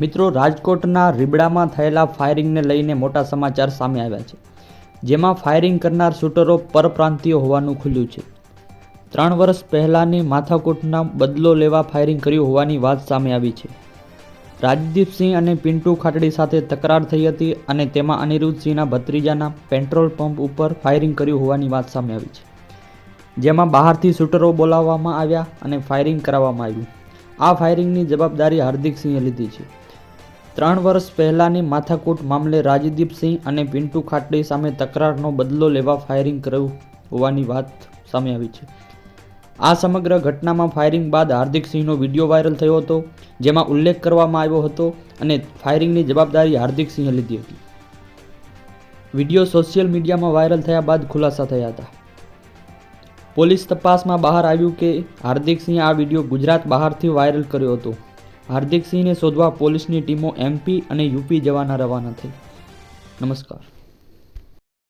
મિત્રો, રાજકોટના રીબડામાં થયેલા ફાયરિંગને લઈને મોટા સમાચાર સામે આવ્યા છે, જેમાં ફાયરિંગ કરનાર શૂટરો પરપ્રાંતીય હોવાનું ખુલ્યું છે. 3 વર્ષ પહેલાની માથાકૂટના બદલો લેવા ફાયરિંગ કર્યું હોવાની વાત સામે આવી છે. રાજદીપસિંહ અને પિન્ટુ ખાટડી સાથે તકરાર થઈ હતી અને તેમાં અનિરુદ્ધસિંહના ભત્રીજાના પેટ્રોલ પંપ ઉપર ફાયરિંગ કર્યું હોવાની વાત સામે આવી છે, જેમાં બહારથી શૂટરો બોલાવવામાં આવ્યા અને ફાયરિંગ કરાવવામાં આવ્યું. આ ફાયરિંગની જવાબદારી હાર્દિકસિંહે લીધી છે. 3 વર્ષ પહેલાની માથાકૂટ મામલે રાજદીપસિંહ અને પિન્ટુ ખાટડી સામે તકરારનો બદલો લેવા ફાયરિંગ કર્યું હોવાની વાત સામે આવી છે. આ સમગ્ર ઘટનામાં ફાયરિંગ બાદ હાર્દિકસિંહનો વિડીયો વાયરલ થયો હતો, જેમાં ઉલ્લેખ કરવામાં આવ્યો હતો અને ફાયરિંગની જવાબદારી હાર્દિકસિંહે લીધી હતી. વિડીયો સોશિયલ મીડિયામાં વાયરલ થયા બાદ ખુલાસા થયા હતા. પોલીસ તપાસમાં બહાર આવ્યું કે હાર્દિકસિંહે આ વિડીયો ગુજરાત બહારથી વાયરલ કર્યો હતો. હાર્દિકસિંહને શોધવા પોલીસની ટીમો MP અને UP જવાના રવાના થઈ. નમસ્કાર.